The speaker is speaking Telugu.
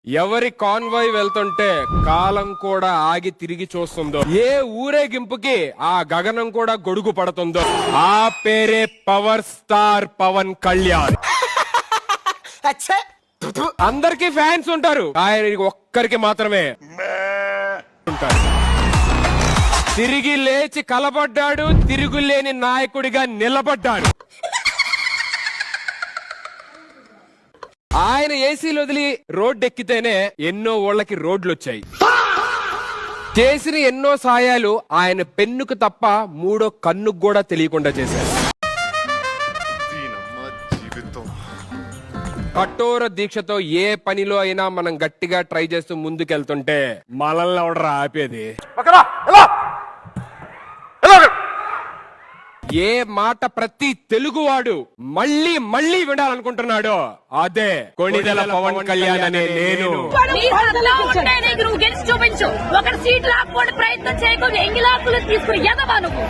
ఎవరి కాన్వాయ్ వెళ్తుంటే కాలం కూడా ఆగి తిరిగి చూస్తుందో, ఏ ఊరేగింపుకి ఆ గగనం కూడా గొడుగు పడుతుందో, ఆ పేరే పవర్ స్టార్ పవన్ కళ్యాణ్. అందరికి ఫ్యాన్స్ ఉంటారు, ఆయన ఒక్కరికి మాత్రమే ఉంటారు. తిరిగి లేచి కలబడ్డాడు, తిరుగులేని నాయకుడిగా నిలబడ్డాడు. ఆయన ఏసీలు వదిలి రోడ్డు ఎక్కితేనే ఎన్నో ఊళ్ళకి రోడ్లు వచ్చాయి. చేసిన ఎన్నో సాయాలు ఆయన పెన్నుకు తప్ప మూడో కన్నుకు కూడా తెలియకుండా చేశారు. కఠోర దీక్షతో ఏ పనిలో అయినా మనం గట్టిగా ట్రై చేస్తూ ముందుకెళ్తుంటే మనల్ని ఎవడరా ఆపేది? ఏ మాట ప్రతి తెలుగువాడు మళ్ళీ మళ్ళీ వినాలనుకుంటున్నాడో అదే కొణిదెల పవన్ కళ్యాణ్ అనే నేను. నువ్వు గెలిచి చూపించు. ఒక సీట్ లాక్కోవడం ప్రయత్నం చేయకుండా ఎంగిలాకులు తీసుకుని ఎదవా నువ్వు.